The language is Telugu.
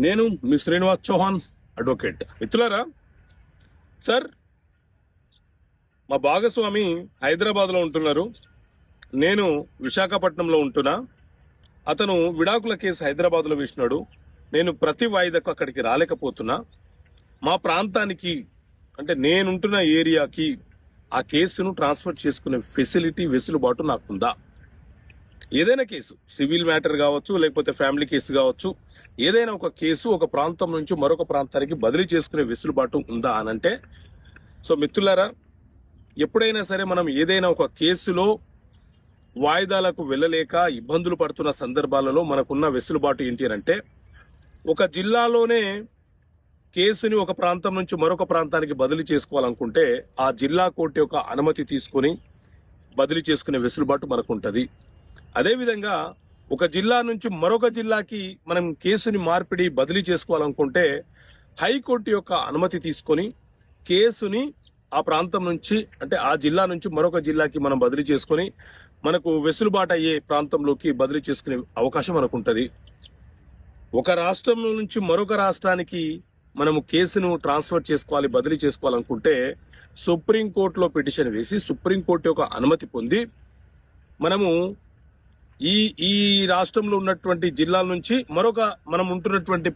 నేను మీ శ్రీనివాస్ చౌహాన్ అడ్వకేట్. మిత్రులారా, సార్ మా భాగస్వామి హైదరాబాద్లో ఉంటున్నారు, నేను విశాఖపట్నంలో ఉంటున్నా. అతను విడాకుల కేసు హైదరాబాద్లో వేసినాడు. నేను ప్రతి వాయిదాకు అక్కడికి రాలేకపోతున్నా. మా ప్రాంతానికి అంటే నేనుంటున్న ఏరియాకి ఆ కేసును ట్రాన్స్ఫర్ చేసుకునే ఫెసిలిటీ వెసులుబాటు నాకుందా? ఏదైనా కేసు, సివిల్ మ్యాటర్ కావచ్చు, లేకపోతే ఫ్యామిలీ కేసు కావచ్చు, ఏదైనా ఒక కేసు ఒక ప్రాంతం నుంచి మరొక ప్రాంతానికి బదిలీ చేసుకునే వెసులుబాటు ఉందా అనంటే, సో మిత్రులారా, ఎప్పుడైనా సరే మనం ఏదైనా ఒక కేసులో వాయిదాలకు వెళ్ళలేక ఇబ్బందులు పడుతున్న సందర్భాలలో మనకున్న వెసులుబాటు ఏంటి అంటే, ఒక జిల్లాలోనే కేసుని ఒక ప్రాంతం నుంచి మరొక ప్రాంతానికి బదిలీ చేసుకోవాలనుకుంటే ఆ జిల్లా కోర్టు యొక్క అనుమతి తీసుకుని బదిలీ చేసుకునే వెసులుబాటు మనకు ఉంటుంది. అదేవిధంగా ఒక జిల్లా నుంచి మరొక జిల్లాకి మనం కేసుని మార్పిడి బదిలీ చేసుకోవాలనుకుంటే హైకోర్టు యొక్క అనుమతి తీసుకొని కేసుని ఆ ప్రాంతం నుంచి అంటే ఆ జిల్లా నుంచి మరొక జిల్లాకి మనం బదిలీ చేసుకొని మనకు వెసులుబాటు అయ్యే ప్రాంతంలోకి బదిలీ చేసుకునే అవకాశం మనకు ఉంటుంది. ఒక రాష్ట్రం నుంచి మరొక రాష్ట్రానికి మనము కేసును ట్రాన్స్ఫర్ చేసుకోవాలి, బదిలీ చేసుకోవాలనుకుంటే సుప్రీంకోర్టులో పిటిషన్ వేసి సుప్రీంకోర్టు యొక్క అనుమతి పొంది మనము ఈ రాష్ట్రంలో ఉన్నటువంటి జిల్లాల నుంచి మనం ఉంటున్నటువంటి